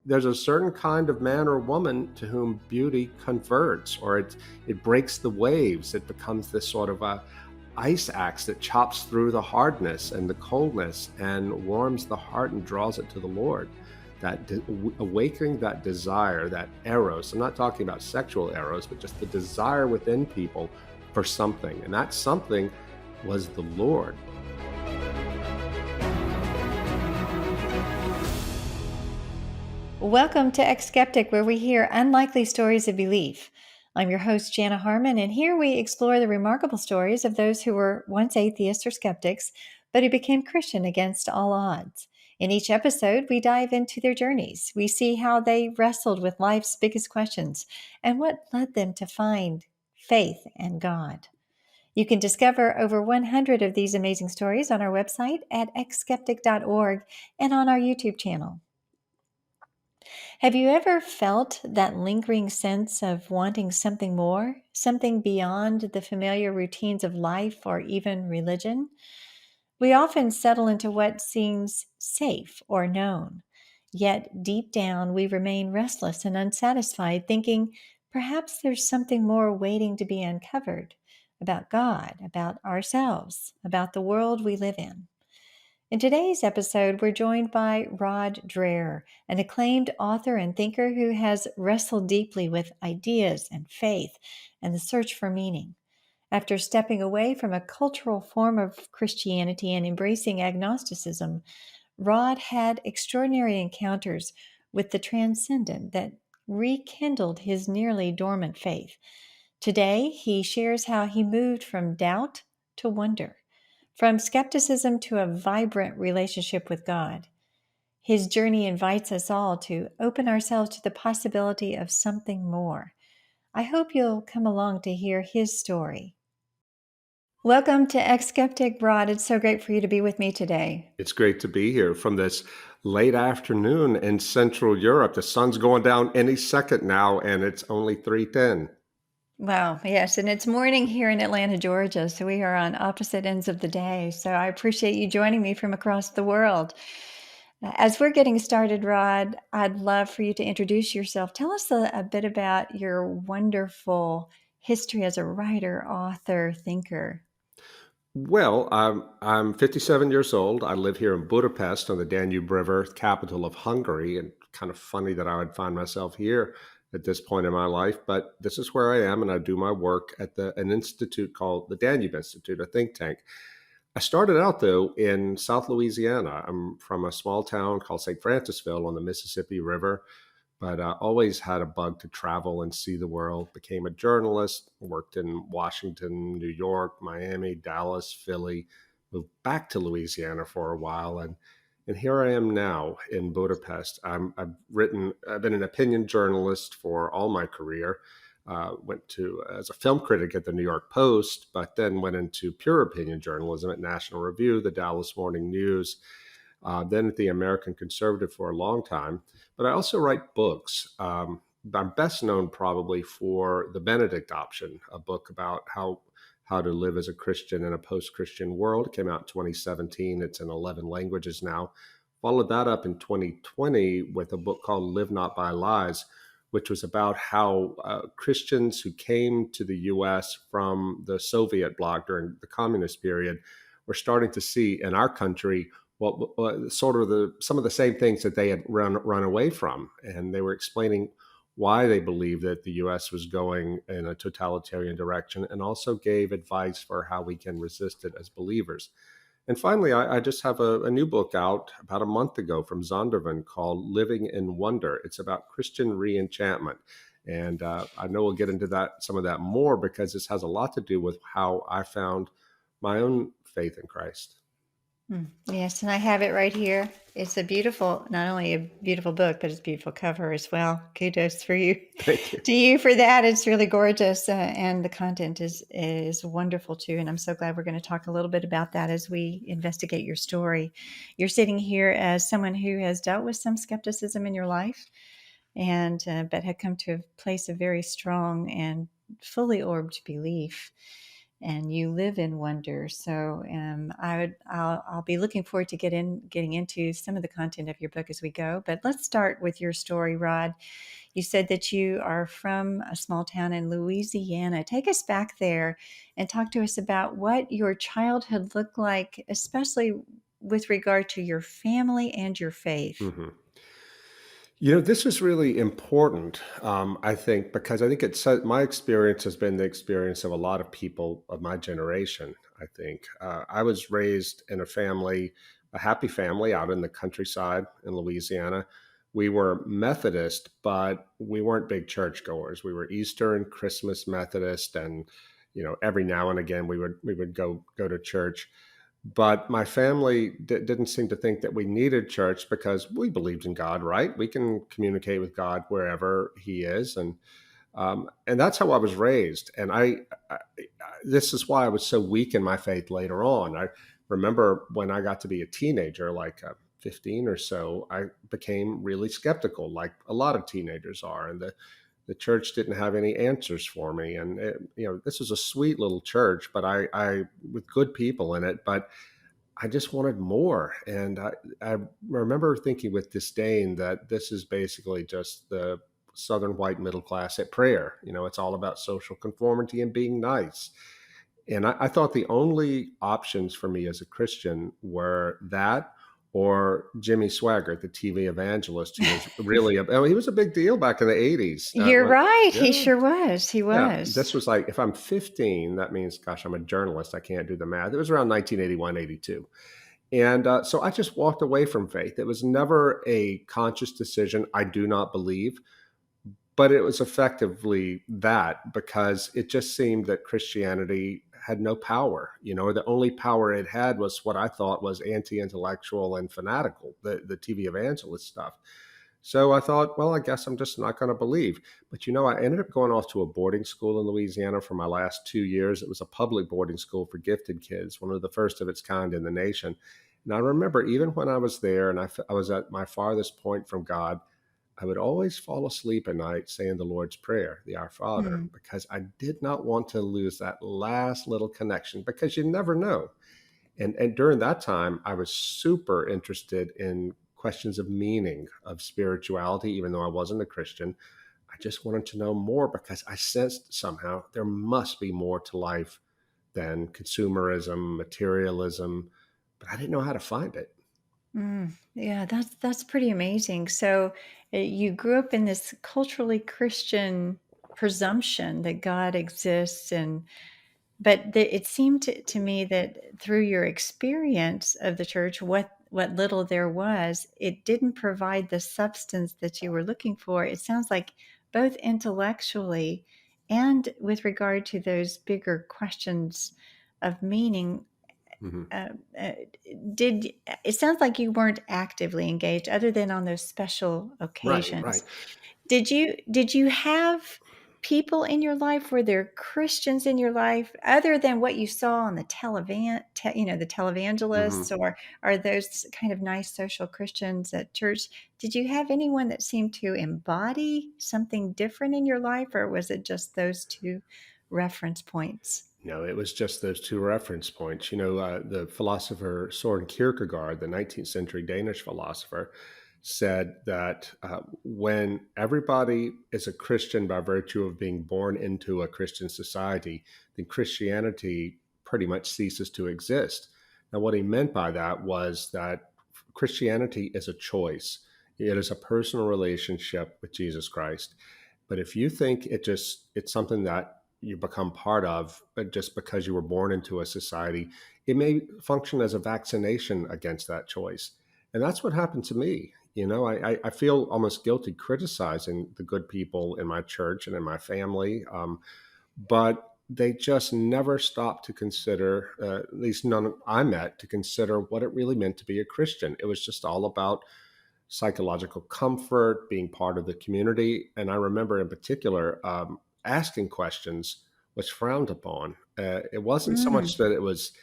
there's a certain kind of man or woman to whom beauty converts, or it breaks the waves. It becomes this sort of a ice axe that chops through the hardness and the coldness and warms the heart and draws it to the Lord. That awakening that desire, that eros. I'm not talking about sexual eros, but just the desire within people for something. And that something was the Lord. Welcome to eX-skeptic, where we hear unlikely stories of belief. I'm your host, Jana Harmon, and here we explore the remarkable stories of those who were once atheists or skeptics, but who became Christian against all odds. In each episode, we dive into their journeys. We see how they wrestled with life's biggest questions and what led them to find faith and God. You can discover over 100 of these amazing stories on our website at eX-skeptic.org and on our YouTube channel. Have you ever felt that lingering sense of wanting something more, something beyond the familiar routines of life or even religion? We often settle into what seems safe or known, yet deep down we remain restless and unsatisfied, thinking perhaps there's something more waiting to be uncovered about God, about ourselves, about the world we live in. In today's episode, we're joined by Rod Dreher, an acclaimed author and thinker who has wrestled deeply with ideas and faith and the search for meaning. After stepping away from a cultural form of Christianity and embracing agnosticism, Rod had extraordinary encounters with the transcendent that rekindled his nearly dormant faith. Today, he shares how he moved from doubt to wonder, from skepticism to a vibrant relationship with God. His journey invites us all to open ourselves to the possibility of something more. I hope you'll come along to hear his story. Welcome to eX-skeptic, Rod. It's so great for you to be with me today. It's great to be here from this late afternoon in Central Europe. The sun's going down any second now, and it's only 3:10. Wow, yes, and it's morning here in Atlanta, Georgia, so we are on opposite ends of the day. So I appreciate you joining me from across the world. As we're getting started, Rod, I'd love for you to introduce yourself. Tell us a bit about your wonderful history as a writer, author, thinker. Well, I'm 57 years old. I live here in Budapest on the Danube River, capital of Hungary, and kind of funny that I would find myself here at this point in my life, but this is where I am, and I do my work at an institute called the Danube Institute, a think tank. I started out, though, in South Louisiana. I'm from a small town called St. Francisville on the Mississippi River, but always had a bug to travel and see the world. Became a journalist, worked in Washington, New York, Miami, Dallas, Philly, moved back to Louisiana for a while, and here I am now in Budapest. I've been an opinion journalist for all my career. Went to as a film critic at the New York Post, but then went into pure opinion journalism at National Review, the Dallas Morning News, then at the American Conservative for a long time. But I also write books. I'm best known probably for the Benedict Option, a book about how to live as a Christian in a post-Christian world. It came out in 2017. It's in 11 languages now. Followed that up in 2020 with a book called Live Not by Lies, which was about how Christians who came to the U.S. from the Soviet bloc during the communist period were starting to see in our country some of the same things that they had run away from, and they were explaining why they believed that the U.S. was going in a totalitarian direction, and also gave advice for how we can resist it as believers. And finally, I just have a new book out about a month ago from Zondervan called Living in Wonder. It's about Christian re-enchantment. And I know we'll get into some of that more, because this has a lot to do with how I found my own faith in Christ. Yes, and I have it right here. It's not only a beautiful book, but it's a beautiful cover as well. Kudos for you. Thank you. To you for that. It's really gorgeous, and the content is wonderful too. And I'm so glad we're going to talk a little bit about that as we investigate your story. You're sitting here as someone who has dealt with some skepticism in your life, and but had come to a place of very strong and fully orbed belief. and you live in wonder. So I'll be looking forward to getting into some of the content of your book as we go. But let's start with your story, Rod. You said that you are from a small town in Louisiana. Take us back there and talk to us about what your childhood looked like, especially with regard to your family and your faith. Hmm. This is really important, I think, because I think my experience has been the experience of a lot of people of my generation. I think I was raised in a happy family out in the countryside in Louisiana. We were Methodist, but we weren't big churchgoers. We were Easter and Christmas Methodist, and every now and again we would go to church. But my family didn't seem to think that we needed church because we believed in God, right? We can communicate with God wherever He is, and that's how I was raised. And I this is why I was so weak in my faith later on. I remember when I got to be a teenager, like 15 or so, I became really skeptical, like a lot of teenagers are, and the church didn't have any answers for me. And this was a sweet little church, but I with good people in it, but I just wanted more. And I remember thinking with disdain that this is basically just the Southern white middle class at prayer. It's all about social conformity and being nice. And I thought the only options for me as a Christian were that or Jimmy Swaggart, the TV evangelist, who was really, he was a big deal back in the 80s. You're right. He Yeah. sure was. He Yeah, this was. was like, if I'm 15, that means, gosh, I'm a journalist. I can't do the math. It was around 1981, 82. And so I just walked away from faith. It was never a conscious decision. I do not believe, but it was effectively that because it just seemed that Christianity had no power. The only power it had was what I thought was anti-intellectual and fanatical, the TV evangelist stuff. So I thought, well, I guess I'm just not going to believe. But I ended up going off to a boarding school in Louisiana for my last 2 years. It was a public boarding school for gifted kids, one of the first of its kind in the nation. And I remember even when I was there and I was at my farthest point from God, I would always fall asleep at night saying the Lord's Prayer, the Our Father, Hmm. because I did not want to lose that last little connection because you never know. And during that time, I was super interested in questions of meaning, of spirituality, even though I wasn't a Christian. I just wanted to know more because I sensed somehow there must be more to life than consumerism, materialism, but I didn't know how to find it. Yeah, that's pretty amazing. So you grew up in this culturally Christian presumption that God exists, and but it seemed to me that through your experience of the church, what little there was, it didn't provide the substance that you were looking for. It sounds like both intellectually and with regard to those bigger questions of meaning. Hmm. uh, uh, did It sounds like you weren't actively engaged other than on those special Right, right. occasions. Did you have people in your life? Were there Christians in your life other than what you saw on the the televangelists, Hmm. or are those kind of nice social Christians at church? Did you have anyone that seemed to embody something different in your life, or was it just those two reference points? No, it was just those two reference points. The philosopher Soren Kierkegaard, the 19th century Danish philosopher, said that when everybody is a Christian by virtue of being born into a Christian society, then Christianity pretty much ceases to exist. Now, what he meant by that was that Christianity is a choice. It is a personal relationship with Jesus Christ. But if you think it's something that you become part of, but just because you were born into a society, it may function as a vaccination against that choice. And that's what happened to me. I feel almost guilty criticizing the good people in my church and in my family, but they just never stopped to consider, at least none I met, to consider what it really meant to be a Christian. It was just all about psychological comfort, being part of the community. And I remember in particular, asking questions was frowned upon. It wasn't so Mm. much that it was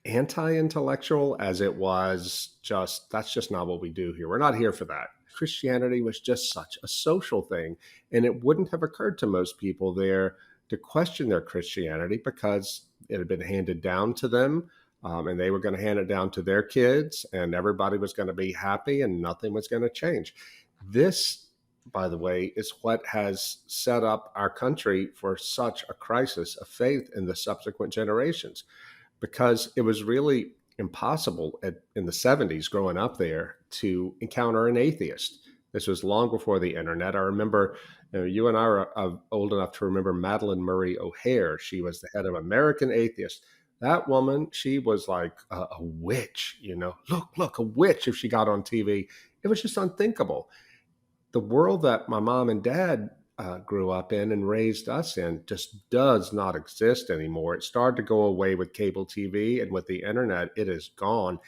anti-intellectual as it was just, that's just not what we do here. We're not here for that. Christianity was just such a social thing, and it wouldn't have occurred to most people there to question their Christianity because it had been handed down to them, and they were going to hand it down to their kids, and everybody was going to be happy, and nothing was going to change. This, by the way, is what has set up our country for such a crisis of faith in the subsequent generations, because it was really impossible in the 70s growing up there to encounter an atheist. This was long before the internet. I remember, you and I are old enough to remember Madeline Murray O'Hare. She was the head of American Atheists. That woman, she was like a witch, look, a witch if she got on TV. It was just unthinkable. The world that my mom and dad grew up in and raised us in just does not exist anymore. It started to go away with cable TV, and with the internet, it is gone.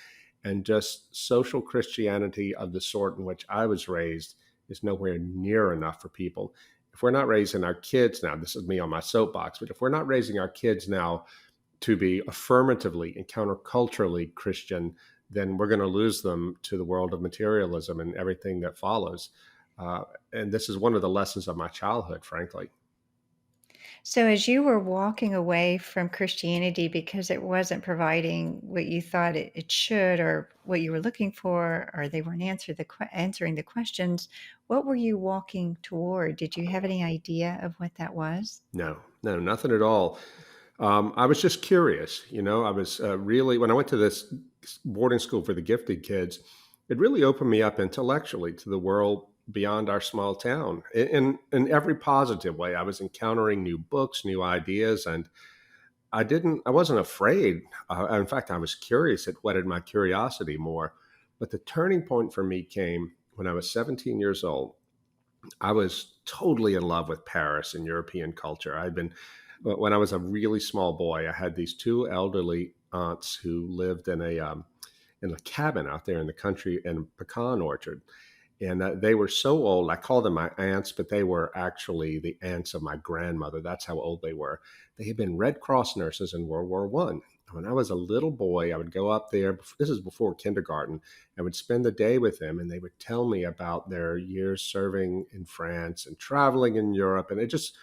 And just social Christianity of the sort in which I was raised is nowhere near enough for people. If we're not raising our kids now, this is me on my soapbox, but if we're not raising our kids now to be affirmatively and counterculturally Christian, then we're going to lose them to the world of materialism and everything that follows. And this is one of the lessons of my childhood, frankly. So, as you were walking away from Christianity because it wasn't providing what you thought it should, or what you were looking for, or they weren't answering the questions, what were you walking toward? Did you have any idea of what that was? No, no, nothing at all. I was just curious. I was really, when I went to this boarding school for the gifted kids, it really opened me up intellectually to the world beyond our small town in every positive way. I was encountering new books, new ideas, and I wasn't afraid. In fact, I was curious. It whetted my curiosity more. But the turning point for me came when I was 17 years old. I was totally in love with Paris and European culture. When I was a really small boy, I had these two elderly aunts who lived in a cabin out there in the country in a pecan orchard. And they were so old. I call them my aunts, but they were actually the aunts of my grandmother. That's how old they were. They had been Red Cross nurses in World War One. When I was a little boy, I would go up there. This is before kindergarten. I would spend the day with them, and they would tell me about their years serving in France and traveling in Europe. And it just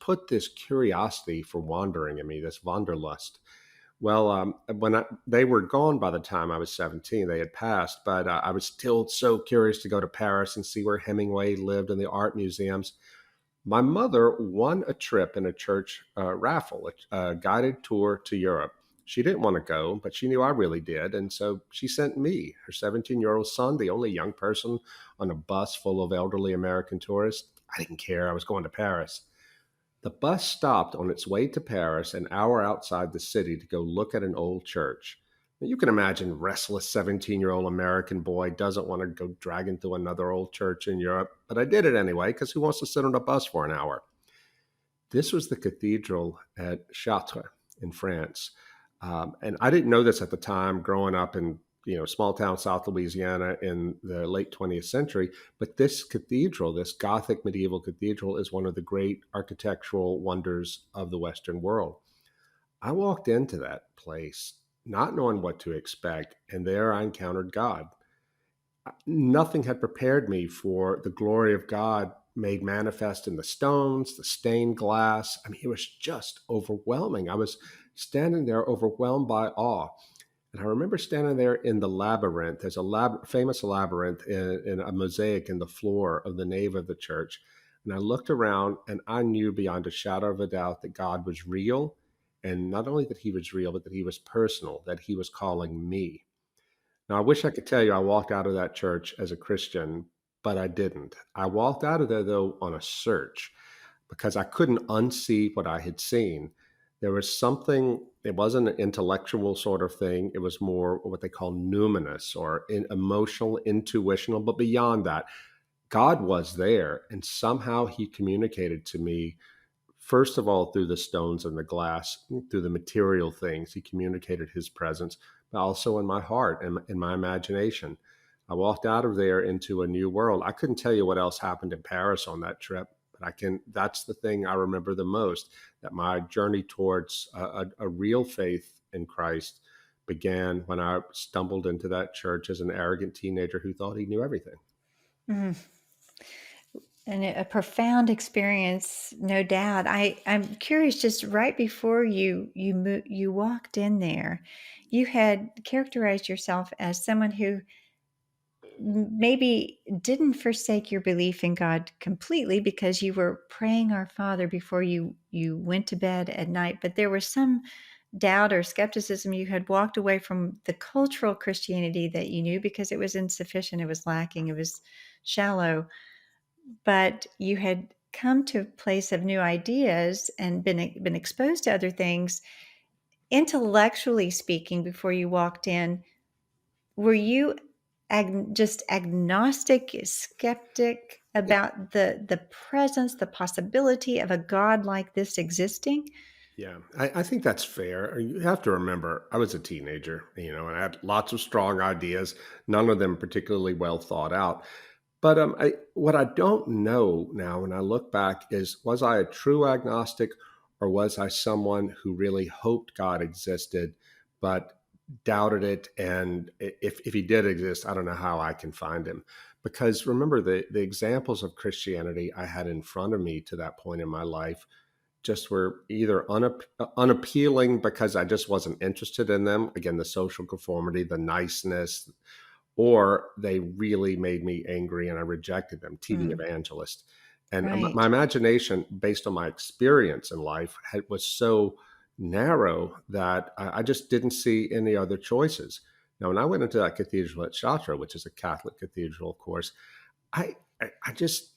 put this curiosity for wandering in me, this wanderlust. Well, they were gone by the time I was 17, they had passed, but I was still so curious to go to Paris and see where Hemingway lived in the art museums. My mother won a trip in a church raffle, a guided tour to Europe. She didn't want to go, but she knew I really did. And so she sent me, her 17-year-old son, the only young person on a bus full of elderly American tourists. I didn't care. I was going to Paris. The bus stopped on its way to Paris an hour outside the city to go look at an old church. Now, you can imagine restless 17-year-old American boy doesn't want to go dragging through another old church in Europe, but I did it anyway because who wants to sit on a bus for an hour? This was the cathedral at Chartres in France. And I didn't know this at the time growing up in small town South Louisiana in the late 20th century. But this cathedral, this Gothic medieval cathedral, is one of the great architectural wonders of the Western world. I walked into that place not knowing what to expect, and there I encountered God. Nothing had prepared me for the glory of God made manifest in the stones, the stained glass. I mean, it was just overwhelming. I was standing there overwhelmed by awe. And I remember standing there in the labyrinth. There's a famous labyrinth in a mosaic in the floor of the nave of the church. And I looked around and I knew beyond a shadow of a doubt that God was real. And not only that he was real, but that he was personal, that he was calling me. Now, I wish I could tell you I walked out of that church as a Christian, but I didn't. I walked out of there, though, on a search because I couldn't unsee what I had seen. There was something, it wasn't an intellectual sort of thing. It was more what they call numinous or emotional, intuitional. But beyond that, God was there. And somehow he communicated to me, first of all, through the stones and the glass, through the material things. He communicated his presence, but also in my heart and in my imagination. I walked out of there into a new world. I couldn't tell you what else happened in Paris on that trip, but that's the thing I remember the most, that my journey towards a real faith in Christ began when I stumbled into that church as an arrogant teenager who thought he knew everything. Mhm. And a profound experience, no doubt. I'm curious, just right before you walked in there, you had characterized yourself as someone who maybe didn't forsake your belief in God completely because you were praying our Father before you went to bed at night, but there was some doubt or skepticism. You had walked away from the cultural Christianity that you knew because it was insufficient, it was lacking, it was shallow, but you had come to a place of new ideas and been exposed to other things. Intellectually speaking, before you walked in, were you just agnostic, skeptic about the presence, the possibility of a God like this existing? Yeah, I think that's fair. You have to remember, I was a teenager, and I had lots of strong ideas, none of them particularly well thought out. But what I don't know now when I look back is, was I a true agnostic, or was I someone who really hoped God existed, but doubted it? And if he did exist, I don't know how I can find him. Because remember, the examples of Christianity I had in front of me to that point in my life just were either unappealing because I just wasn't interested in them. Again, the social conformity, the niceness, or they really made me angry and I rejected them. TV Mm, evangelist. And my right. imagination, based on my experience in life, was so narrow that I just didn't see any other choices. Now, when I went into that cathedral at Chartres, which is a Catholic cathedral, of course, I just,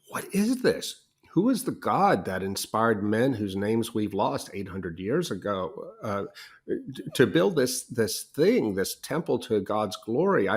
what is this? Who is the God that inspired men whose names we've lost 800 years ago to build this thing, this temple to God's glory?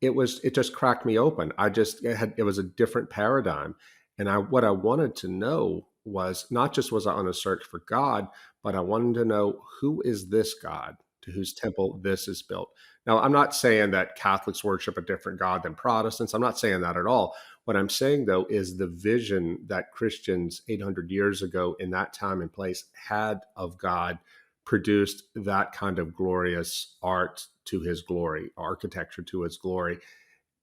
It just cracked me open. It was a different paradigm, and I what I wanted to know was not just was I on a search for God, but I wanted to know, who is this God to whose temple this is built. Now, I'm not saying that Catholics worship a different God than Protestants. I'm not saying that at all. What I'm saying, though, is the vision that Christians 800 years ago in that time and place had of God produced that kind of glorious art to his glory, architecture to his glory.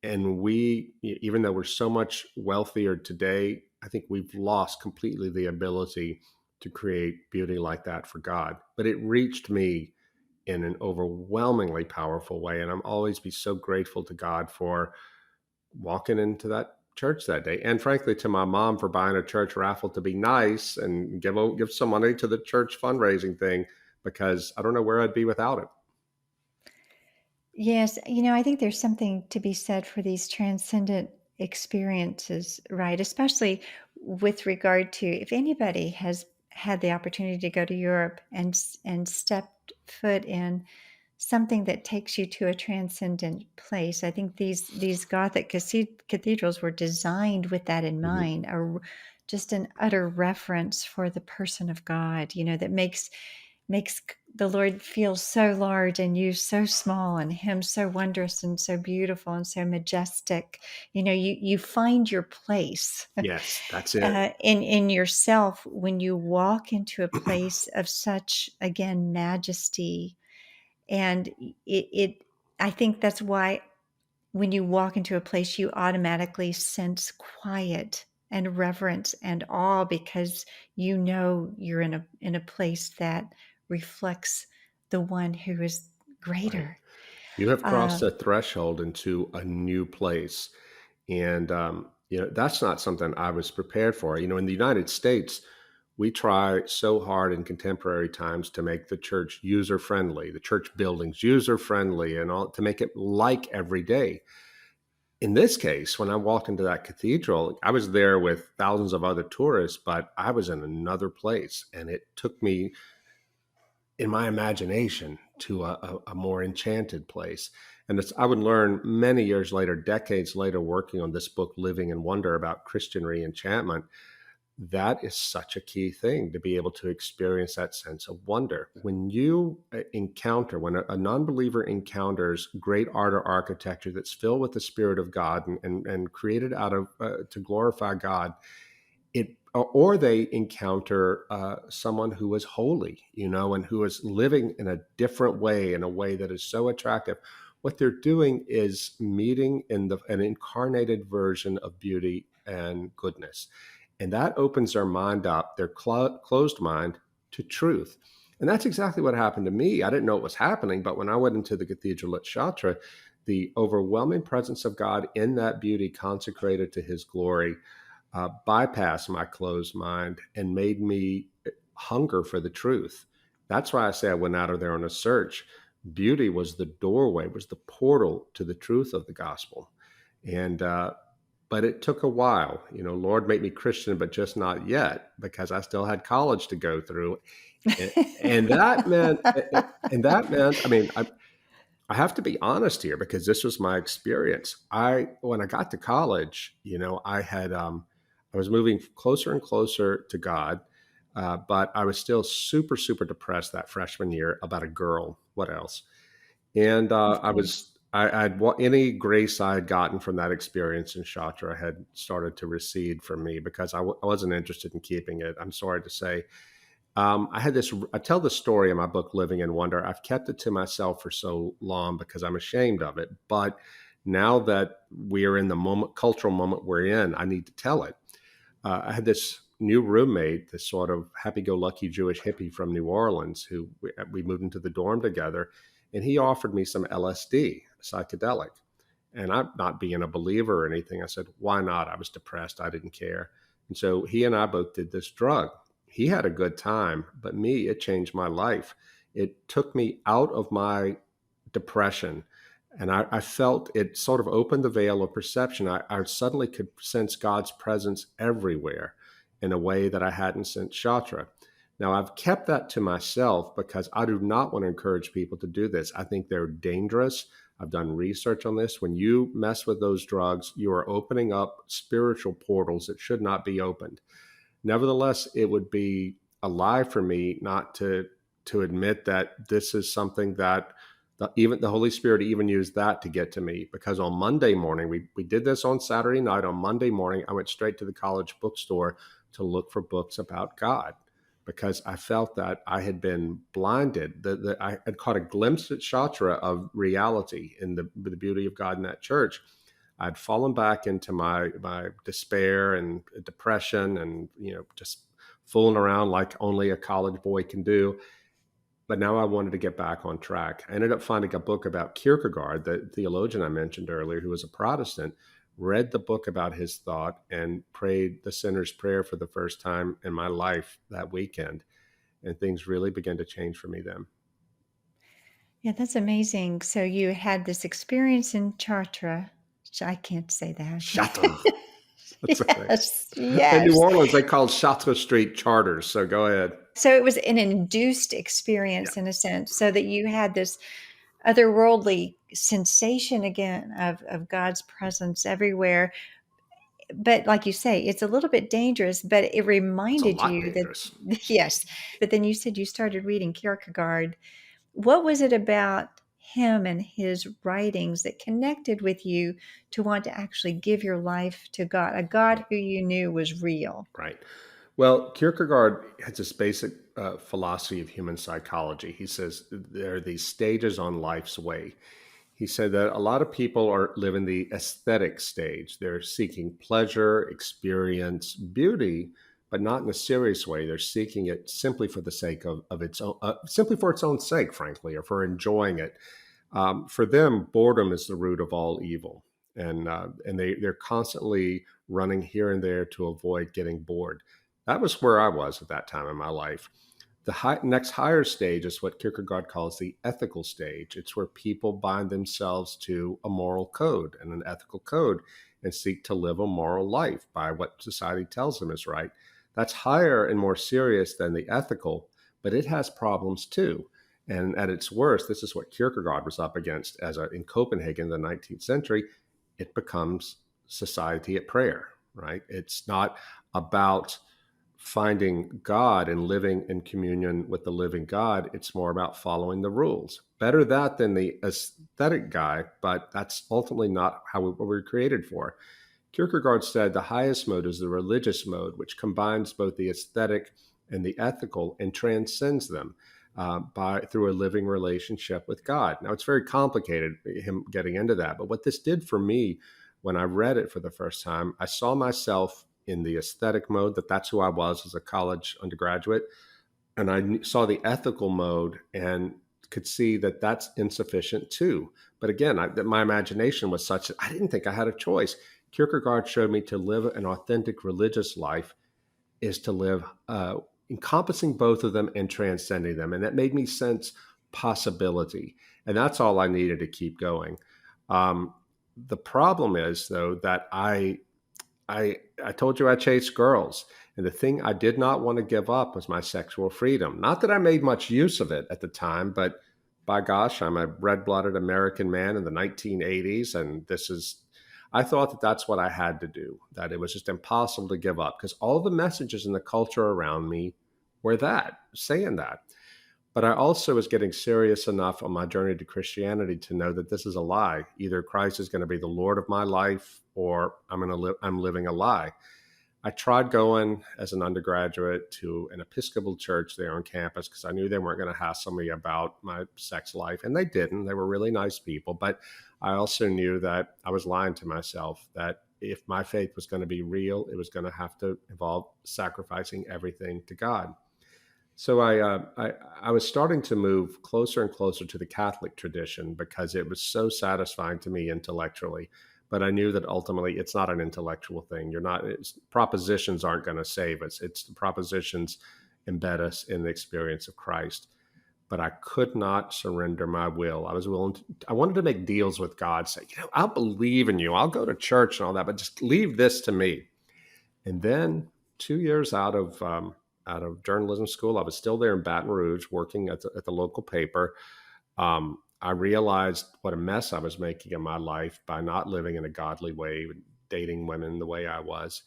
And we, even though we're so much wealthier today, I think we've lost completely the ability to create beauty like that for God. But it reached me in an overwhelmingly powerful way. And I'm always be so grateful to God for walking into that church that day. And frankly, to my mom for buying a church raffle to be nice and give some money to the church fundraising thing, because I don't know where I'd be without it. Yes, I think there's something to be said for these transcendent experiences, right? Especially with regard to, if anybody has had the opportunity to go to Europe and stepped foot in something that takes you to a transcendent place. I think these Gothic cathedrals were designed with that in Mhm. mind, just an utter reference for the person of God, that makes the Lord feel so large and you so small, and him so wondrous and so beautiful and so majestic. You find your place Yes, that's it. in yourself when you walk into a place of such, again, majesty. And it I think that's why when you walk into a place, you automatically sense quiet and reverence and awe, because you're in a place that reflects the one who is Right. greater. You have Uh, crossed a threshold into a new place. And, that's not something I was prepared for. In the United States, we try so hard in contemporary times to make the church user friendly, the church buildings user friendly, and all to make it like every day. In this case, when I walked into that cathedral, I was there with thousands of other tourists, but I was in another place. And it took me in my imagination to a more enchanted place. And I would learn many years later, decades later, working on this book, Living in Wonder, about Christian reenchantment, that is such a key thing, to be able to experience that sense of wonder. When you when a non-believer encounters great art or architecture that's filled with the Spirit of God and created out of to glorify God, or they encounter someone who is holy, and who is living in a different way, in a way that is so attractive. what they're doing is meeting in an incarnated version of beauty and goodness. And that opens their mind up, their closed mind, to truth. And that's exactly what happened to me. I didn't know it was happening, but when I went into the cathedral at Chartres, the overwhelming presence of God in that beauty consecrated to his glory bypassed my closed mind and made me hunger for the truth. That's why I say I went out of there on a search. Beauty was the doorway, was the portal to the truth of the gospel. And, but it took a while. Lord made me Christian, but just not yet, because I still had college to go through. And, and that meant, I mean, I have to be honest here because this was my experience. When I got to college, I was moving closer and closer to God, but I was still super, super depressed that freshman year about a girl. What else? And Of course. any grace I had gotten from that experience in Chartres had started to recede from me because I wasn't interested in keeping it. I'm sorry to say. I tell the story in my book, Living in Wonder. I've kept it to myself for so long because I'm ashamed of it. But now that we are in the cultural moment we're in, I need to tell it. I had this new roommate, this sort of happy-go-lucky Jewish hippie from New Orleans, who we moved into the dorm together, and he offered me some LSD, psychedelic. And I'm not being a believer or anything. I said, why not? I was depressed. I didn't care. And so he and I both did this drug. He had a good time, but me, it changed my life. It took me out of my depression. And I felt it sort of opened the veil of perception. I suddenly could sense God's presence everywhere in a way that I hadn't sensed Chartres. Now, I've kept that to myself because I do not want to encourage people to do this. I think they're dangerous. I've done research on this. When you mess with those drugs, you are opening up spiritual portals that should not be opened. Nevertheless, it would be a lie for me not to admit that this is something that even the Holy Spirit even used that to get to me. Because on Monday morning, we did this on Saturday night. On Monday morning, I went straight to the college bookstore to look for books about God because I felt that I had been blinded. That I had caught a glimpse at Chartres of reality in the beauty of God in that church. I'd fallen back into my despair and depression and, just fooling around like only a college boy can do. But now I wanted to get back on track. I ended up finding a book about Kierkegaard, the theologian I mentioned earlier, who was a Protestant, read the book about his thought and prayed the sinner's prayer for the first time in my life that weekend. And things really began to change for me then. Yeah, that's amazing. So you had this experience in Chartres. I can't say that. Chartres. That's okay. Yes, In New yes. Orleans, they called Chartres Street Charters. So go ahead. So it was an induced Yeah, experience in a sense, so that you had this otherworldly sensation again of God's presence everywhere. But like you say, it's a little bit dangerous, but it it's a reminded lot you that, dangerous. yes. But then you said you started reading Kierkegaard. What was it about him and his writings that connected with you to want to actually give your life to God, a God who you knew was real? Right. Well, Kierkegaard has this basic philosophy of human psychology. He says there are these stages on life's way. He said that a lot of people live in the aesthetic stage. They're seeking pleasure, experience, beauty, but not in a serious way. They're seeking it simply for the sake of its own, simply for its own sake, frankly, or for enjoying it. For them, boredom is the root of all evil, and they're constantly running here and there to avoid getting bored. That was where I was at that time in my life. The next higher stage is what Kierkegaard calls the ethical stage. It's where people bind themselves to a moral code and an ethical code and seek to live a moral life by what society tells them is right. That's higher and more serious than the ethical, but it has problems too. And at its worst, this is what Kierkegaard was up against in Copenhagen in the 19th century. It becomes society at prayer, right? It's not about finding God and living in communion with the living God. It's more about following the rules. Better that than the aesthetic guy, but that's ultimately not what we were created for. Kierkegaard said the highest mode is the religious mode, which combines both the aesthetic and the ethical and transcends them. by through a living relationship with God. Now it's very complicated, him getting into that, but what this did for me when I read it for the first time, I saw myself in the aesthetic mode, that's who I was as a college undergraduate, and saw the ethical mode and could see that that's insufficient too. But again, my imagination was such that I didn't think I had a choice. Kierkegaard showed me to live an authentic religious life is to live encompassing both of them and transcending them. And that made me sense possibility. And that's all I needed to keep going. The problem is, though, that I told you I chased girls. And the thing I did not want to give up was my sexual freedom. Not that I made much use of it at the time, but by gosh, I'm a red-blooded American man in the 1980s, and I thought that that's what I had to do, that it was just impossible to give up because all the messages in the culture around me were saying that. But I also was getting serious enough on my journey to Christianity to know that this is a lie. Either Christ is going to be the Lord of my life or I'm living a lie. I tried going as an undergraduate to an Episcopal church there on campus because I knew they weren't going to hassle me about my sex life. And they didn't. They were really nice people. But I also knew that I was lying to myself, that if my faith was going to be real, it was going to have to involve sacrificing everything to God. So I was starting to move closer and closer to the Catholic tradition because it was so satisfying to me intellectually. But I knew that ultimately it's not an intellectual thing. Propositions aren't going to save us. It's the propositions embed us in the experience of Christ. But I could not surrender my will. I wanted to make deals with God, say, I'll believe in you. I'll go to church and all that, but just leave this to me. And then 2 years out of journalism school, I was still there in Baton Rouge working at the local paper. I realized what a mess I was making in my life by not living in a godly way, dating women the way I was.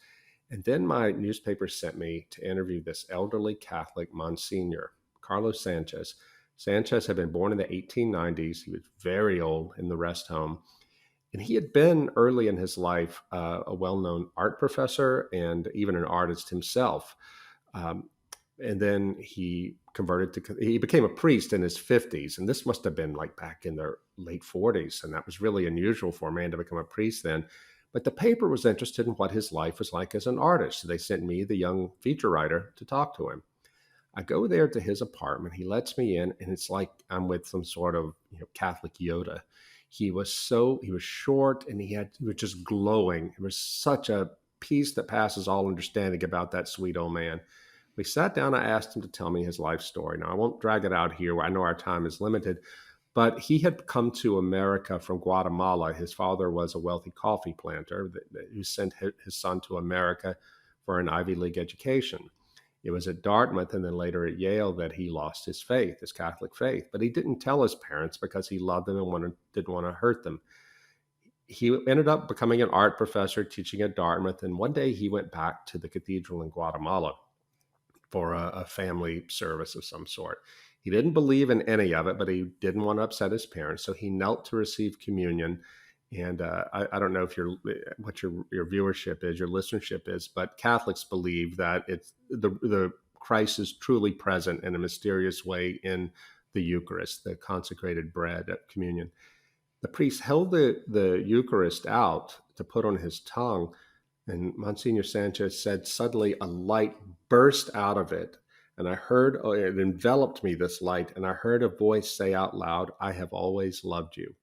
And then my newspaper sent me to interview this elderly Catholic Monsignor, Carlos Sanchez. Sanchez had been born in the 1890s. He was very old in the rest home. And he had been early in his life a well-known art professor and even an artist himself. And then he became a priest in his 50s. And this must have been like back in their late 40s. And that was really unusual for a man to become a priest then. But the paper was interested in what his life was like as an artist. So they sent me, the young feature writer, to talk to him. I go there to his apartment. He lets me in, and it's like I'm with some sort of Catholic Yoda. He was short, and he was just glowing. It was such a peace that passes all understanding about that sweet old man. We sat down. I asked him to tell me his life story. Now, I won't drag it out here. I know our time is limited, but he had come to America from Guatemala. His father was a wealthy coffee planter who sent his son to America for an Ivy League education. It was at Dartmouth and then later at Yale that he lost his faith, his Catholic faith. But he didn't tell his parents because he loved them and didn't want to hurt them. He ended up becoming an art professor teaching at Dartmouth. And one day he went back to the cathedral in Guatemala for a family service of some sort. He didn't believe in any of it, but he didn't want to upset his parents. So he knelt to receive communion. And I don't know what your viewership is, your listenership is, but Catholics believe that it's the Christ is truly present in a mysterious way in the Eucharist, the consecrated bread at communion. The priest held the Eucharist out to put on his tongue, and Monsignor Sanchez said suddenly a light burst out of it. And I heard, it enveloped me, this light, and I heard a voice say out loud, "I have always loved you."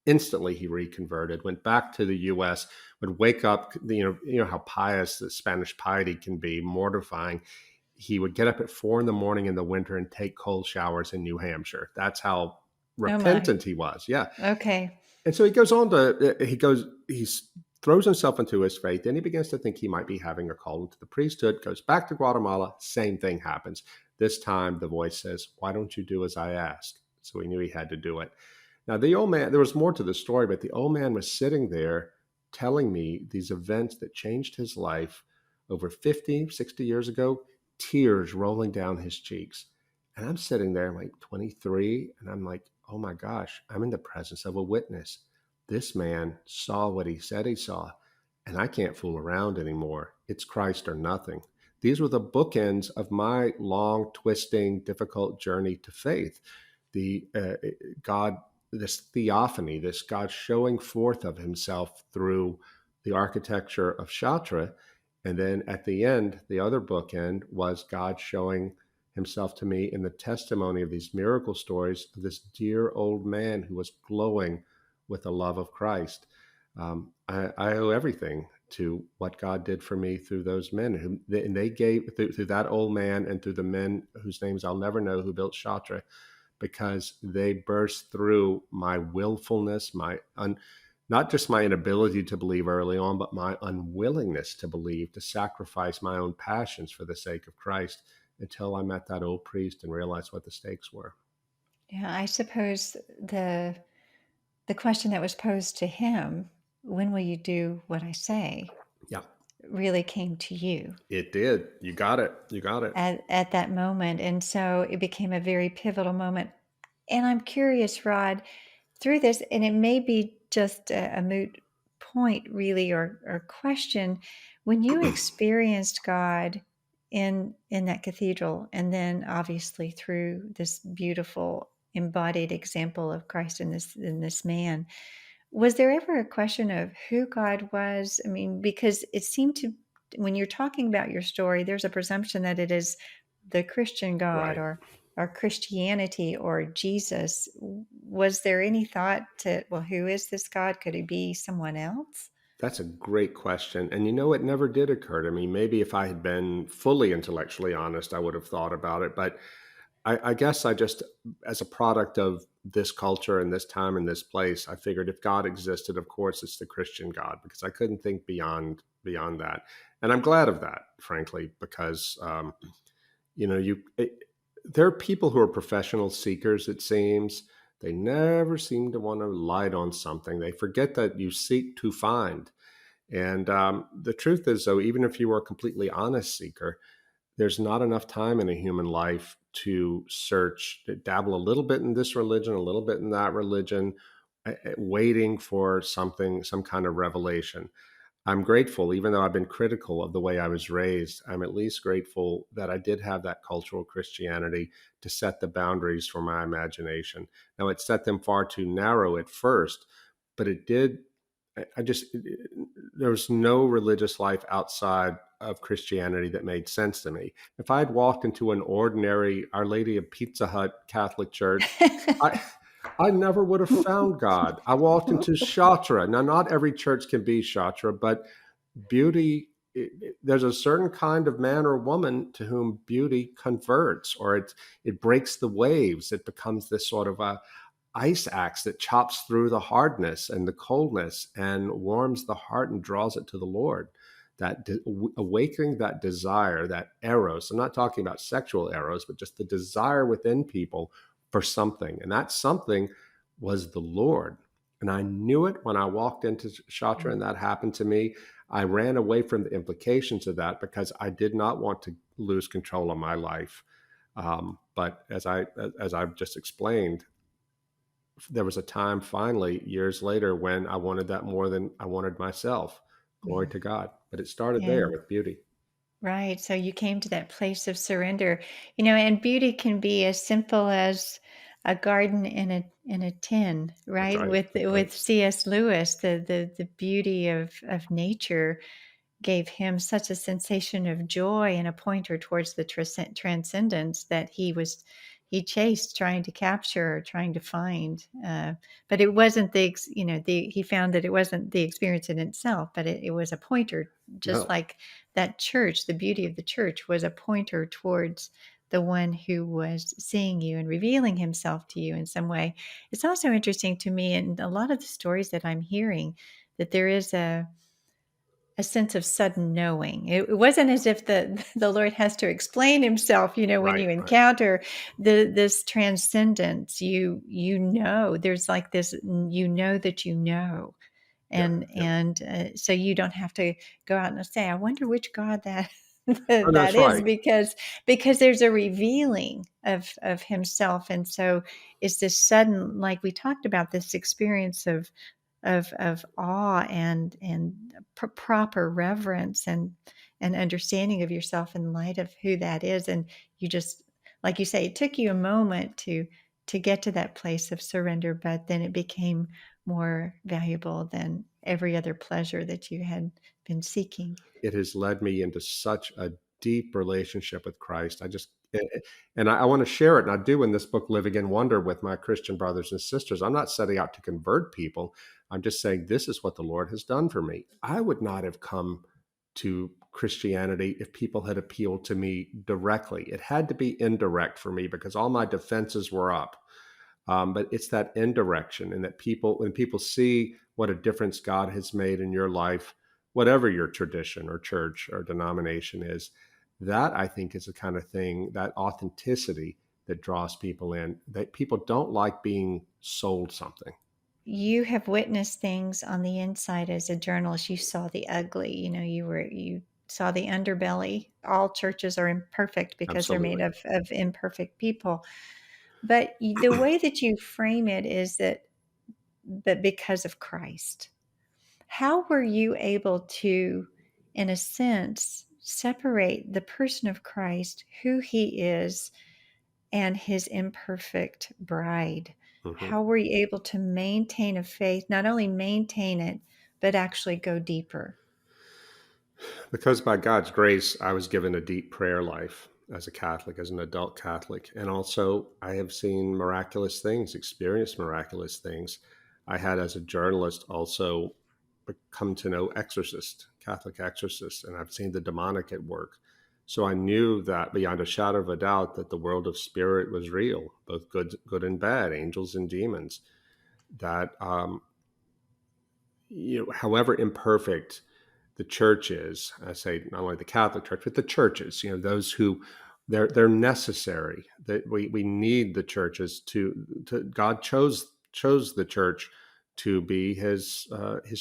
Instantly, he reconverted, went back to the U.S., would wake up, you know how pious the Spanish piety can be, mortifying. He would get up at 4 a.m. in the winter and take cold showers in New Hampshire. That's how repentant he was. Yeah. Okay. And so he goes on he throws himself into his faith. Then he begins to think he might be having a call into the priesthood, goes back to Guatemala. Same thing happens. This time the voice says, "Why don't you do as I ask?" So he knew he had to do it. Now, the old man, there was more to the story, but the old man was sitting there telling me these events that changed his life over 50, 60 years ago, tears rolling down his cheeks. And I'm sitting there like 23, and I'm like, oh my gosh, I'm in the presence of a witness. This man saw what he said he saw, and I can't fool around anymore. It's Christ or nothing. these were the bookends of my long, twisting, difficult journey to faith. The God, this theophany, this God showing forth of himself through the architecture of Chartres. And then at the end, the other bookend was God showing himself to me in the testimony of these miracle stories of this dear old man who was glowing with the love of Christ. I owe everything to what God did for me through those men, and they gave through that old man and through the men whose names I'll never know who built Chartres, because they burst through my willfulness, not just my inability to believe early on, but my unwillingness to believe, to sacrifice my own passions for the sake of Christ, until I met that old priest and realized what the stakes were. Yeah, I suppose the question that was posed to him, when will you do what I say, Yeah, really came to you it did. You got it. You got it. at that moment. And so it became a very pivotal moment. And I'm curious, Rod, through this, and it may be just a moot point, really, or question, when you experienced God in that cathedral, and then obviously through this beautiful embodied example of Christ in this man, was there ever a question of who God was? I mean, because it seemed to, when you're talking about your story, there's a presumption that it is the Christian God Right. or Christianity or Jesus. Was there any thought to, well, who is this God? Could it be someone else? That's a great question. And it never did occur to me. Maybe if I had been fully intellectually honest, I would have thought about it. But I guess I just, as a product of this culture and this time and this place, I figured if God existed, of course, it's the Christian God, because I couldn't think beyond that. And I'm glad of that, frankly, because you know, you there are people who are professional seekers, it seems. They never seem to want to light on something. They forget that you seek to find. And the truth is, though, even if you are a completely honest seeker, there's not enough time in a human life to search, to dabble a little bit in this religion, a little bit in that religion, waiting for something, some kind of revelation. I'm grateful, even though I've been critical of the way I was raised, I'm at least grateful that I did have that cultural Christianity to set the boundaries for my imagination. Now, it set them far too narrow at first, but it did. I just, there was no religious life outside of Christianity that made sense to me. If I had walked into an ordinary Our Lady of Pizza Hut Catholic church, I, I never would have found God. I walked into Chartres. Now, not every church can be Chartres, but beauty, there's a certain kind of man or woman to whom beauty converts, or it breaks the waves. It becomes this sort of a ice axe that chops through the hardness and the coldness and warms the heart and draws it to the Lord. That awakening that desire, that eros. I'm not talking about sexual eros, but just the desire within people for something. And that something was the Lord. And I knew it when I walked into Chartres and that happened to me. I ran away from the implications of that because I did not want to lose control of my life. But as I've just explained, there was a time finally years later when I wanted that more than I wanted myself. Glory Yeah. to God. But it started Yeah. there with beauty. Right. So you came to that place of surrender, and beauty can be as simple as a garden in a tin, That's right? right. With That's right. C.S. Lewis, the beauty of nature gave him such a sensation of joy and a pointer towards the transcendence that he chased, trying to capture, trying to find. But it wasn't he found that it wasn't the experience in itself, but it was a pointer, just No, like that church. The beauty of the church was a pointer towards the one who was seeing you and revealing himself to you in some way. It's also interesting to me in a lot of the stories that I'm hearing that there is a sense of sudden knowing. It wasn't as if the Lord has to explain himself, when right, you right. encounter this transcendence, there's like this, that Yeah, yeah. so you don't have to go out and say, I wonder which God that Oh, that that's is, right. because there's a revealing of himself. And so it's this sudden, like we talked about, this experience of awe and proper reverence and understanding of yourself in light of who that is. And you just, like you say, it took you a moment to get to that place of surrender, but then it became more valuable than every other pleasure that you had been seeking. It has led me into such a deep relationship with Christ. And I want to share it. And I do in this book, Living in Wonder, with my Christian brothers and sisters. I'm not setting out to convert people. I'm just saying this is what the Lord has done for me. I would not have come to Christianity if people had appealed to me directly. It had to be indirect for me because all my defenses were up. But it's that indirection, and that when people see what a difference God has made in your life, whatever your tradition or church or denomination is, that I think is the kind of thing, that authenticity that draws people in. That people don't like being sold something. You have witnessed things on the inside as a journalist. You saw the ugly, you saw the underbelly. All churches are imperfect because they're made Absolutely. of imperfect people. But the way that you frame it is that because of Christ. How were you able to, in a sense, separate the person of Christ, who he is, and his imperfect bride? Mhm. How were you able to maintain a faith, not only maintain it, but actually go deeper? Because by God's grace, I was given a deep prayer life as a Catholic, as an adult Catholic. And also, I have seen miraculous things, experienced miraculous things. I had, as a journalist, also come to know exorcists, Catholic exorcists, and I've seen the demonic at work. So I knew that beyond a shadow of a doubt that the world of spirit was real, both good and bad, angels and demons. That however imperfect the church is, I say not only the Catholic Church, but the churches, those who they're necessary. That we need the churches to God chose the church to be his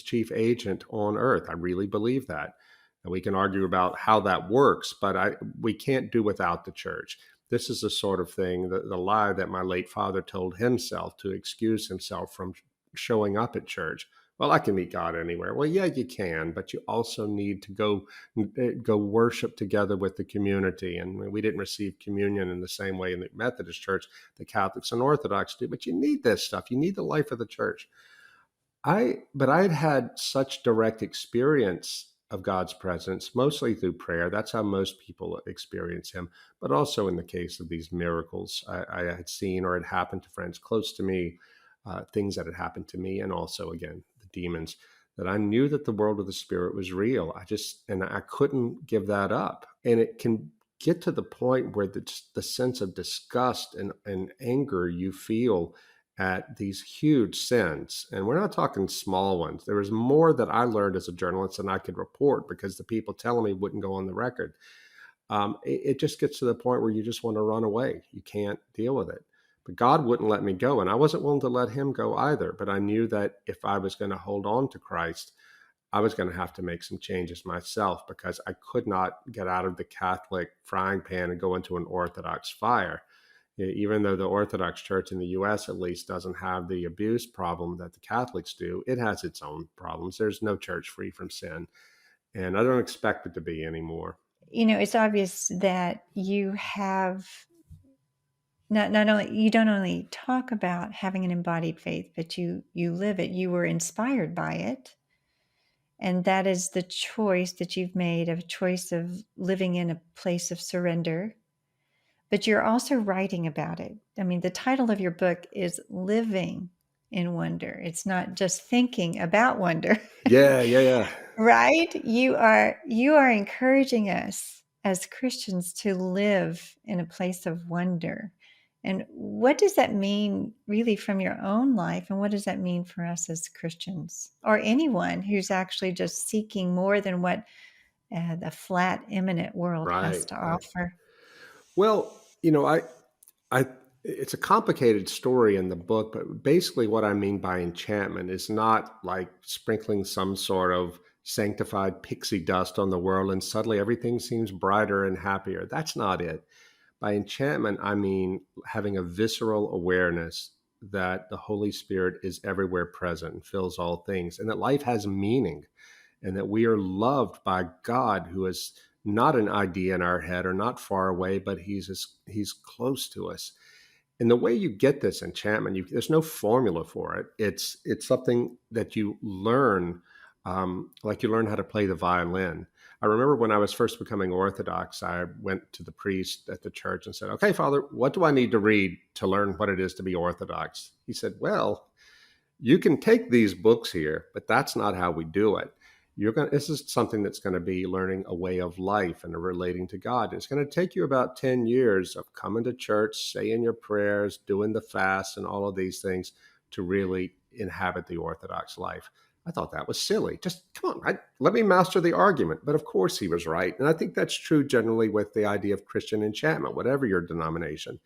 chief agent on earth. I really believe that. And we can argue about how that works, but we can't do without the church. This is the sort of thing, the lie that my late father told himself to excuse himself from showing up at church. Well, I can meet God anywhere. Well, yeah, you can, but you also need to go worship together with the community. And we didn't receive communion in the same way in the Methodist Church the Catholics and Orthodox do. But you need this stuff. You need the life of the church. But I had such direct experience of God's presence, mostly through prayer. That's how most people experience Him. But also in the case of these miracles, I had seen or had happened to friends close to me, things that had happened to me, and also again the demons. That I knew that the world of the spirit was real. And I couldn't give that up. And it can get to the point where the sense of disgust and anger you feel at these huge sins. And we're not talking small ones. There was more that I learned as a journalist than I could report because the people telling me wouldn't go on the record. It just gets to the point where you just want to run away. You can't deal with it. But God wouldn't let me go. And I wasn't willing to let him go either. But I knew that if I was going to hold on to Christ, I was going to have to make some changes myself because I could not get out of the Catholic frying pan and go into an Orthodox fire. Even though the Orthodox Church in the US at least doesn't have the abuse problem that the Catholics do, it has its own problems. There's no church free from sin, and I don't expect it to be anymore. It's obvious that you have not only you don't only talk about having an embodied faith, but you live it. You were inspired by it. And that is the choice that you've made, of a choice of living in a place of surrender. But you're also writing about it. I mean, the title of your book is Living in Wonder. It's not just thinking about wonder. Yeah, yeah, yeah. Right? You are encouraging us as Christians to live in a place of wonder. And what does that mean really from your own life? And what does that mean for us as Christians, or anyone who's actually just seeking more than what the flat, imminent world has Right, to right. offer? Well, I, it's a complicated story in the book, but basically what I mean by enchantment is not like sprinkling some sort of sanctified pixie dust on the world and suddenly everything seems brighter and happier. That's not it. By enchantment, I mean having a visceral awareness that the Holy Spirit is everywhere present and fills all things, and that life has meaning, and that we are loved by God, who is not an idea in our head or not far away, but he's close to us. And the way you get this enchantment, there's no formula for it. It's something that you learn, like you learn how to play the violin. I remember when I was first becoming Orthodox, I went to the priest at the church and said, "Okay, Father, what do I need to read to learn what it is to be Orthodox?" He said, "Well, you can take these books here, but that's not how we do it. This is something that's going to be learning a way of life and relating to God. It's going to take you about 10 years of coming to church, saying your prayers, doing the fast, and all of these things to really inhabit the Orthodox life." I thought that was silly. Just come on, let me master the argument. But of course, he was right. And I think that's true generally with the idea of Christian enchantment, whatever your denomination.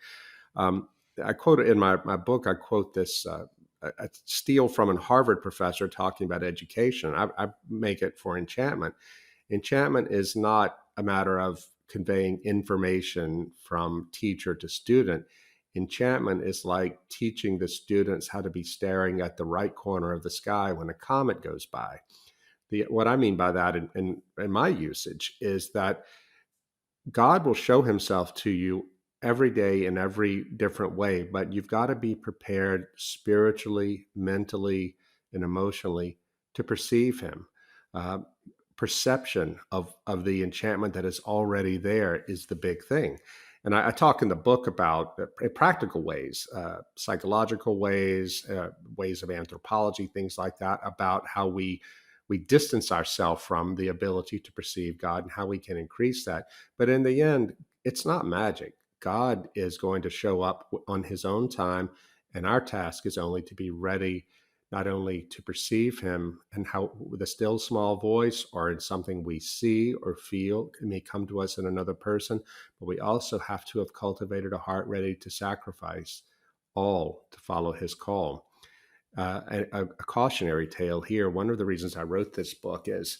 Um, I quote it in my book. I quote this. I steal from a Harvard professor talking about education. I make it for enchantment. Enchantment is not a matter of conveying information from teacher to student. Enchantment is like teaching the students how to be staring at the right corner of the sky when a comet goes by. What I mean by that in my usage is that God will show himself to you every day in every different way, but you've got to be prepared spiritually, mentally, and emotionally to perceive him. Uh, Perception of the enchantment that is already there is the big thing. And I talk in the book about practical ways, psychological ways, ways of anthropology, things like that, about how we distance ourselves from the ability to perceive God and how we can increase that. But in the end, it's not magic. God is going to show up on his own time, and our task is only to be ready, not only to perceive him and how the still small voice or in something we see or feel, it may come to us in another person, but we also have to have cultivated a heart ready to sacrifice all to follow his call. A cautionary tale here. One of the reasons I wrote this book is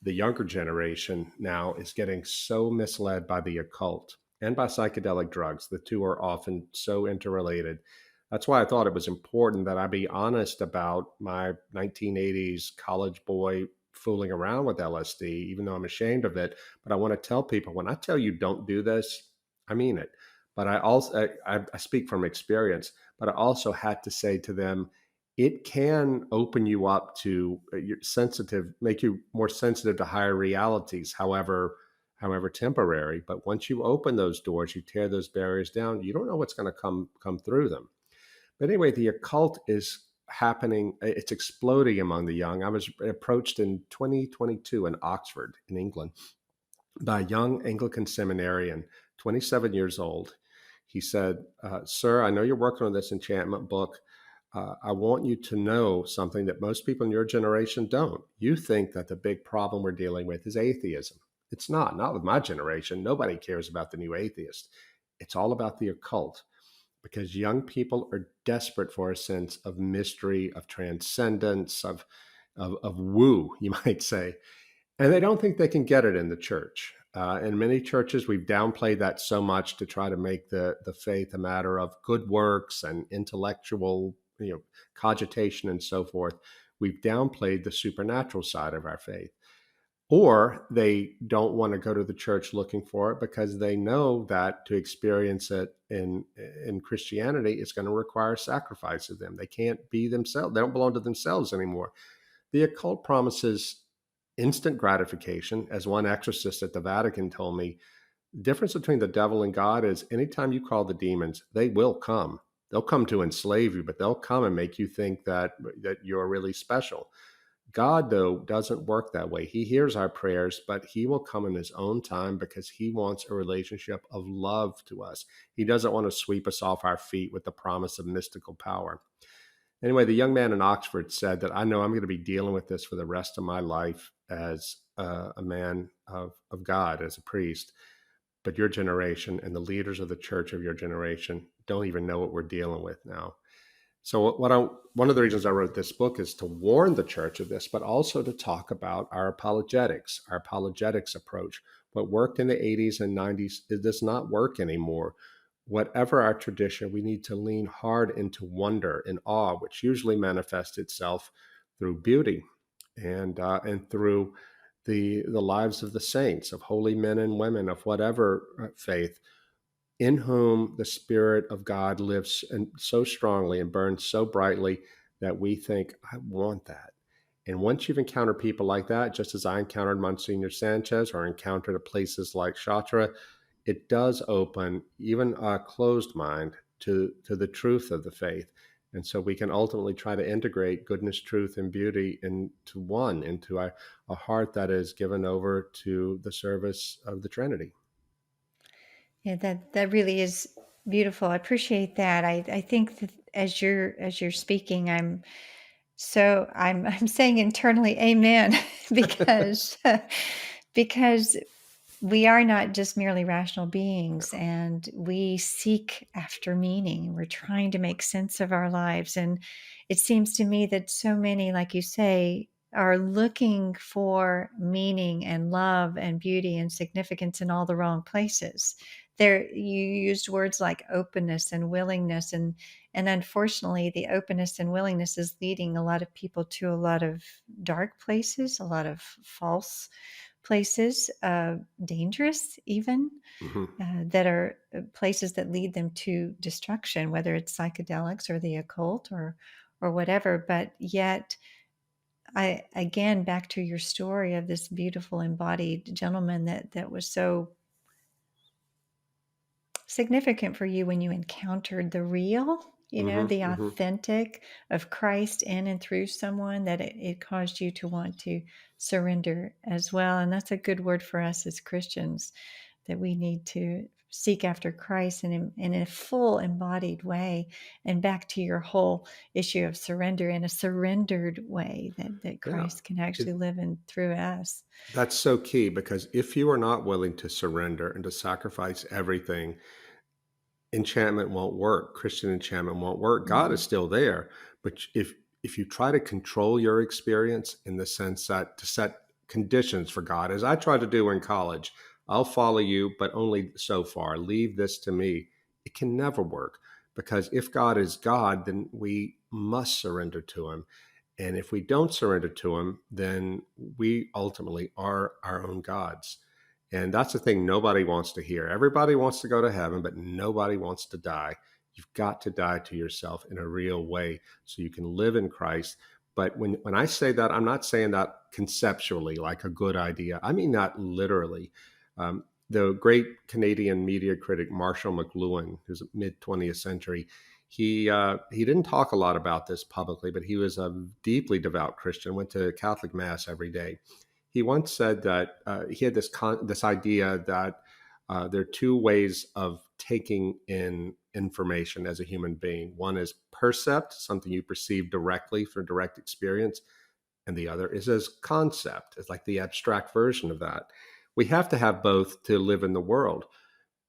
the younger generation now is getting so misled by the occult and by psychedelic drugs. The two are often so interrelated. That's why I thought it was important that I be honest about my 1980s college boy fooling around with LSD, even though I'm ashamed of it. But I want to tell people, when I tell you don't do this, I mean it. But I speak from experience, but I also had to say to them, it can open you up to sensitive, make you more sensitive to higher realities, however temporary. But once you open those doors, you tear those barriers down, you don't know what's going to come through them. But anyway, the occult is happening, it's exploding among the young. I was approached in 2022 in Oxford, in England, by a young Anglican seminarian, 27 years old. He said, "Sir, I know you're working on this enchantment book. I want you to know something that most people in your generation don't. You think that the big problem we're dealing with is atheism. It's not with my generation. Nobody cares about the new atheist. It's all about the occult, because young people are desperate for a sense of mystery, of transcendence, of woo, you might say. And they don't think they can get it in the church. In many churches, we've downplayed that so much to try to make the faith a matter of good works and intellectual, cogitation and so forth. We've downplayed the supernatural side of our faith. Or they don't want to go to the church looking for it because they know that to experience it in Christianity, it's going to require sacrifice of them. They can't be themselves. They don't belong to themselves anymore. The occult promises instant gratification. As one exorcist at the Vatican told me, the difference between the devil and God is anytime you call the demons, they will come. They'll come to enslave you, but they'll come and make you think that you're really special. God, though, doesn't work that way. He hears our prayers, but he will come in his own time because he wants a relationship of love to us. He doesn't want to sweep us off our feet with the promise of mystical power. Anyway, the young man in Oxford said that I know I'm going to be dealing with this for the rest of my life as a man of God, as a priest. But your generation and the leaders of the church of your generation don't even know what we're dealing with now. So one of the reasons I wrote this book is to warn the church of this, but also to talk about our apologetics approach. What worked in the 80s and 90s, it does not work anymore. whatever our tradition, we need to lean hard into wonder and awe, which usually manifests itself through beauty and through the lives of the saints, of holy men and women of whatever faith, in whom the Spirit of God lives and so strongly and burns so brightly that we think, I want that. And once you've encountered people like that, just as I encountered Monsignor Sanchez or encountered at places like Chartres, it does open even a closed mind to the truth of the faith. And so we can ultimately try to integrate goodness, truth, and beauty into one, into a heart that is given over to the service of the Trinity. Yeah, that really is beautiful. I appreciate that. I think that as you're speaking, I'm saying internally, Amen, because because we are not just merely rational beings, and we seek after meaning. We're trying to make sense of our lives. And it seems to me that so many, like you say, are looking for meaning and love and beauty and significance in all the wrong places. There, you used words like openness and willingness, and unfortunately, the openness and willingness is leading a lot of people to a lot of dark places, a lot of false places, dangerous even, Hmm. that are places that lead them to destruction, whether it's psychedelics or the occult or whatever. But yet, I again back to your story of this beautiful embodied gentleman that was so significant for you when you encountered the real, Hmm. the Hmm. authentic of Christ in and through someone, that it caused you to want to surrender as well. And that's a good word for us as Christians, that we need to seek after Christ in a full embodied way. And back to your whole issue of surrender, in a surrendered way, that Yeah. Christ can actually It, live in through us. that's so key because if you are not willing to surrender and to sacrifice everything, enchantment won't work. Christian enchantment won't work. God is Mhm. still there, but if you try to control your experience in the sense that to set conditions for God, as I tried to do in college, I'll follow you, but only so far. Leave this to me. It can never work because if God is God, then we must surrender to Him. And if we don't surrender to Him, then we ultimately are our own gods. And that's the thing nobody wants to hear. Everybody wants to go to heaven, but nobody wants to die. You've got to die to yourself in a real way so you can live in Christ. But when I say that, I'm not saying that conceptually, like a good idea. I mean that literally. The great Canadian media critic Marshall McLuhan, who's mid 20th century, he didn't talk a lot about this publicly, but he was a deeply devout Christian, went to Catholic Mass every day. He once said that he had this idea that there are two ways of taking in information as a human being. One is percept, something you perceive directly for direct experience, and the other is as concept. It's like the abstract version of that. We have to have both to live in the world.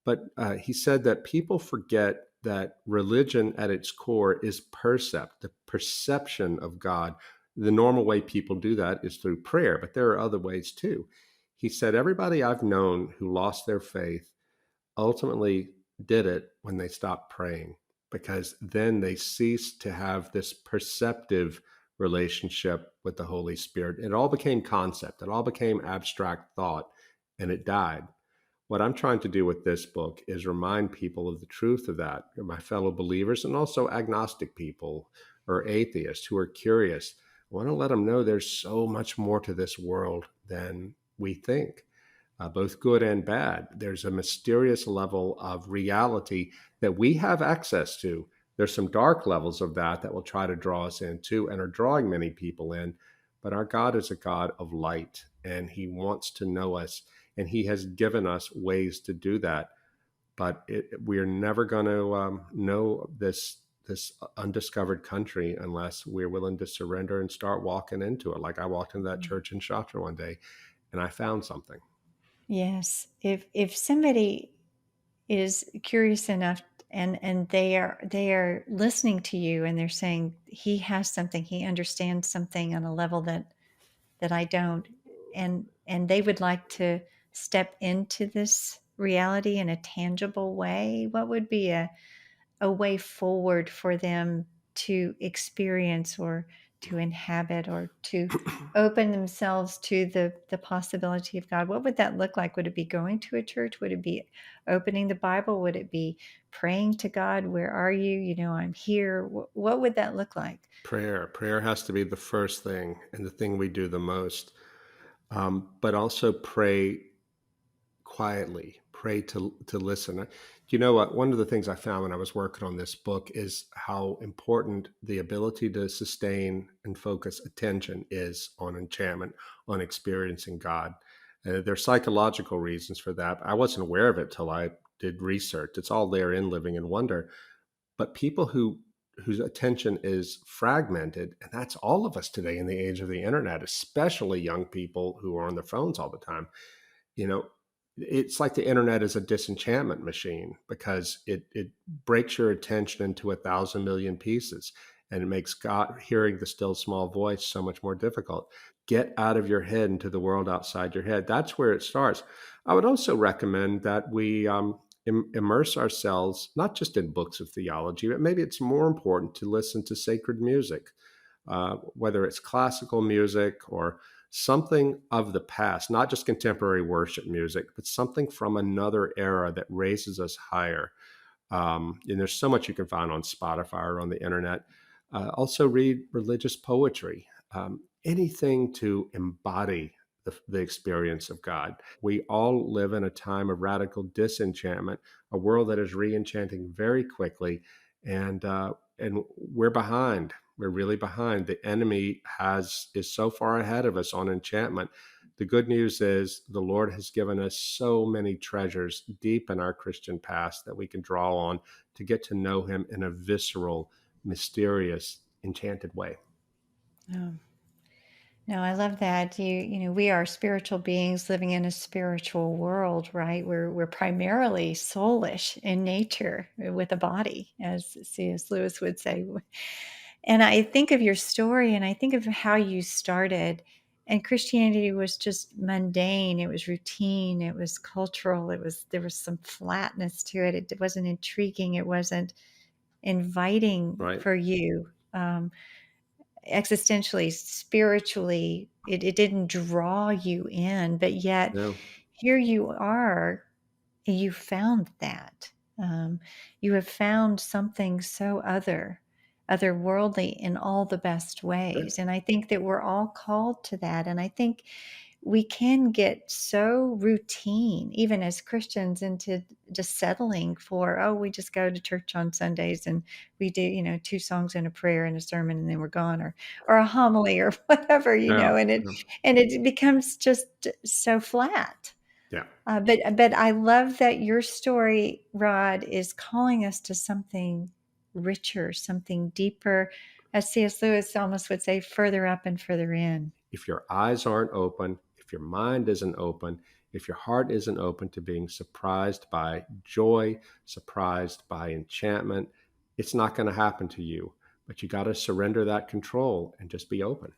But he said that people forget that religion at its core is percept, the perception of God. The normal way people do that is through prayer, but there are other ways too. He said, everybody I've known who lost their faith ultimately did it when they stopped praying, because then they ceased to have this perceptive relationship with the Holy Spirit. It all became concept, it all became abstract thought, and it died. What I'm trying to do with this book is remind people of the truth of that, my fellow believers, and also agnostic people or atheists who are curious. I want to let them know there's so much more to this world than we think, both good and bad. There's a mysterious level of reality that we have access to. There's some dark levels of that will try to draw us into and are drawing many people in. But our God is a God of light, and He wants to know us, and He has given us ways to do that. But we are never going to know this undiscovered country unless we're willing to surrender and start walking into it. Like I walked into that church in Chartres one day, and I found something. Yes. If somebody is curious enough, and they are listening to you, and they're saying he has something, he understands something on a level that I don't, and they would like to step into this reality in a tangible way? What would be a way forward for them to experience or to inhabit or to open themselves to the possibility of God? What would that look like? Would it be going to a church? Would it be opening the Bible? Would it be praying to God? Where are you? I'm here. What would that look like? Prayer has to be the first thing and the thing we do the most. But also pray quietly, pray to listen. You know what? One of the things I found when I was working on this book is how important the ability to sustain and focus attention is on enchantment, on experiencing God. There's psychological reasons for that. I wasn't aware of it till I did research. It's all there in Living in Wonder. But people whose attention is fragmented, and that's all of us today in the age of the internet, especially young people who are on their phones all the time. you know it's like the internet is a disenchantment machine because it breaks your attention into 1,000 million pieces, and it makes God hearing the still small voice so much more difficult. Get out of your head into the world outside your head. That's where it starts. I would also recommend that we immerse ourselves not just in books of theology, but maybe it's more important to listen to sacred music, whether it's classical music or something of the past, not just contemporary worship music, but something from another era that raises us higher. And there's so much you can find on Spotify or on the internet. Also, read religious poetry, anything to embody the experience of God. We all live in a time of radical disenchantment, a world that is re-enchanting very quickly, and we're behind. We're really behind. The enemy is so far ahead of us on enchantment. The good news is the Lord has given us so many treasures deep in our Christian past that we can draw on to get to know him in a visceral, mysterious, enchanted way. Oh. No, I love that. We are spiritual beings living in a spiritual world, right? We're primarily soulish in nature with a body, as C.S. Lewis would say. And I think of your story and I think of how you started, and Christianity was just mundane. It was routine. It was cultural. There was some flatness to it. It wasn't intriguing. It wasn't inviting Right? for you. Existentially, spiritually, it didn't draw you in, but yet No. here you are, you found that. You have found something so otherworldly in all the best Good. ways. And I think that we're all called to that. And I think we can get so routine, even as Christians, into just settling for, oh, we just go to church on Sundays and we do, 2 songs and a prayer and a sermon and then we're gone, or a homily or whatever, Yeah. and Yeah. it becomes just so flat. Yeah. But I love that your story, Rod, is calling us to something richer, something deeper, as C.S. Lewis almost would say, further up and further in. If your eyes aren't open, if your mind isn't open, if your heart isn't open to being surprised by joy, surprised by enchantment, it's not going to happen to you. But you got to surrender that control and just be open.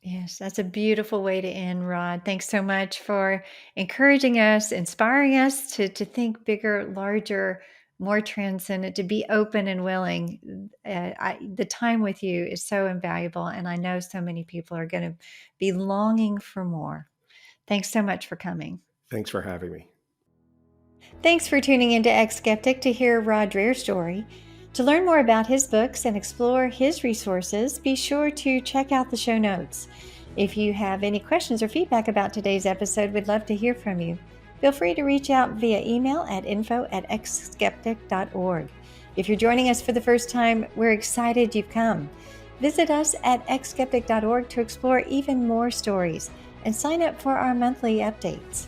Yes, that's a beautiful way to end, Rod. Thanks so much for encouraging us, inspiring us to think bigger, larger, more transcendent, to be open and willing. The time with you is so invaluable, and I know so many people are going to be longing for more. Thanks so much for coming. Thanks for having me. Thanks for tuning into eX-skeptic to hear Rod Dreher's story. To learn more about his books and explore his resources, be sure to check out the show notes. If you have any questions or feedback about today's episode, we'd love to hear from you. Feel free to reach out via email at info@eX-skeptic.org. If you're joining us for the first time, we're excited you've come. Visit us at eX-skeptic.org to explore even more stories and sign up for our monthly updates.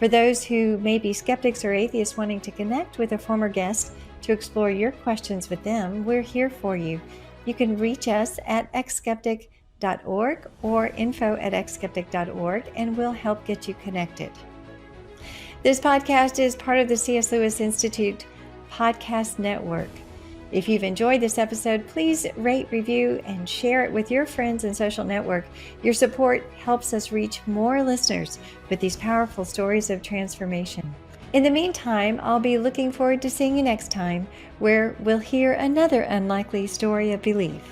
For those who may be skeptics or atheists wanting to connect with a former guest to explore your questions with them, we're here for you. You can reach us at eX-skeptic.org or info@eX-skeptic.org, and we'll help get you connected. This podcast is part of the C.S. Lewis Institute Podcast Network. If you've enjoyed this episode, please rate, review, and share it with your friends and social network. Your support helps us reach more listeners with these powerful stories of transformation. In the meantime, I'll be looking forward to seeing you next time, where we'll hear another unlikely story of belief.